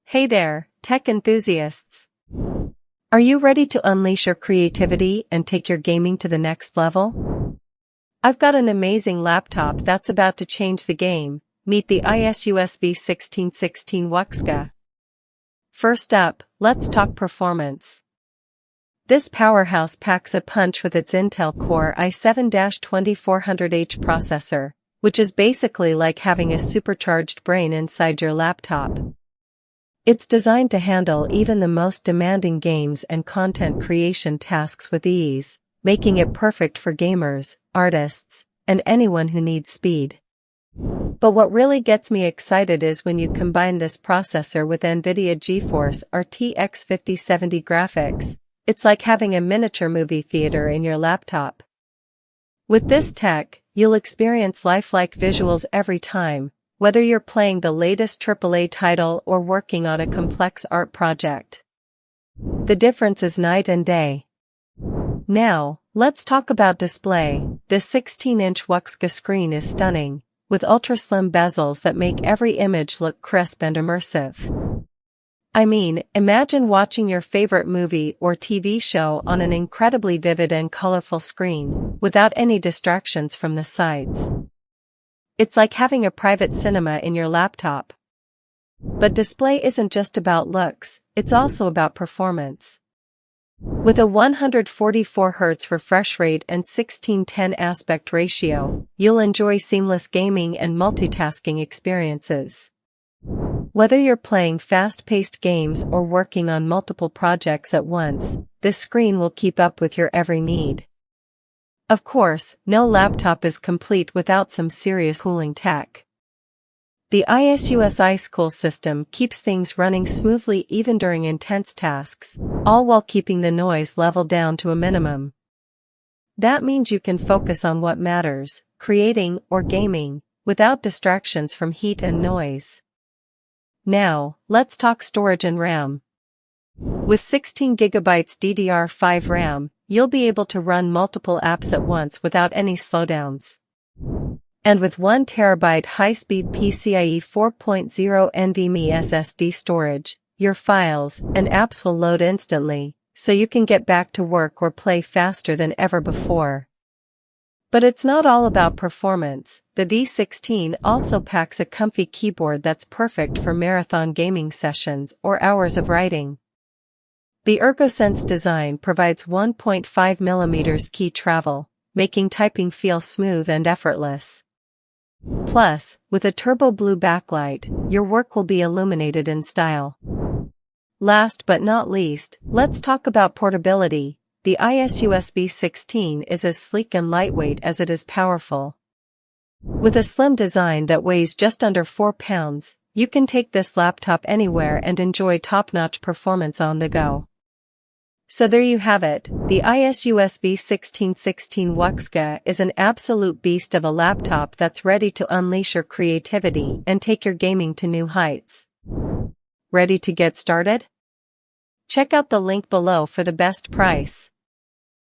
Hey there, tech enthusiasts! Are you ready to unleash your creativity and take your gaming to the next level? I've got an amazing laptop that's about to change the game. Meet the ASUS V16 16 WUXGA. First up, let's talk performance. This powerhouse packs a punch with its Intel Core i7-2400H processor, which is basically like having a supercharged brain inside your laptop. It's designed to handle even the most demanding games and content creation tasks with ease, making it perfect for gamers, artists, and anyone who needs speed. But what really gets me excited is when you combine this processor with NVIDIA GeForce RTX 5070 graphics. It's like having a miniature movie theater in your laptop. With this tech, you'll experience lifelike visuals every time, whether you're playing the latest AAA title or working on a complex art project. The difference is night and day. Now, let's talk about display. This 16-inch WUXGA screen is stunning, with ultra-slim bezels that make every image look crisp and immersive. I mean, imagine watching your favorite movie or TV show on an incredibly vivid and colorful screen, without any distractions from the sides. It's like having a private cinema in your laptop. But display isn't just about looks, it's also about performance. With a 144 Hz refresh rate and 16:10 aspect ratio, you'll enjoy seamless gaming and multitasking experiences. Whether you're playing fast-paced games or working on multiple projects at once, this screen will keep up with your every need. Of course, no laptop is complete without some serious cooling tech. The ASUS iCool system keeps things running smoothly even during intense tasks, all while keeping the noise level down to a minimum. That means you can focus on what matters, creating or gaming, without distractions from heat and noise. Now, let's talk storage and RAM. With 16GB DDR5 RAM, you'll be able to run multiple apps at once without any slowdowns. And with 1TB high-speed PCIe 4.0 NVMe SSD storage, your files and apps will load instantly, so you can get back to work or play faster than ever before. But it's not all about performance. The V16 also packs a comfy keyboard that's perfect for marathon gaming sessions or hours of writing. The ErgoSense design provides 1.5mm key travel, making typing feel smooth and effortless. Plus, with a turbo blue backlight, your work will be illuminated in style. Last but not least, let's talk about portability. The ASUS V16 is as sleek and lightweight as it is powerful. With a slim design that weighs just under 4 pounds, you can take this laptop anywhere and enjoy top-notch performance on the go. So there you have it, the ASUS V16 16 WUXGA is an absolute beast of a laptop that's ready to unleash your creativity and take your gaming to new heights. Ready to get started? Check out the link below for the best price.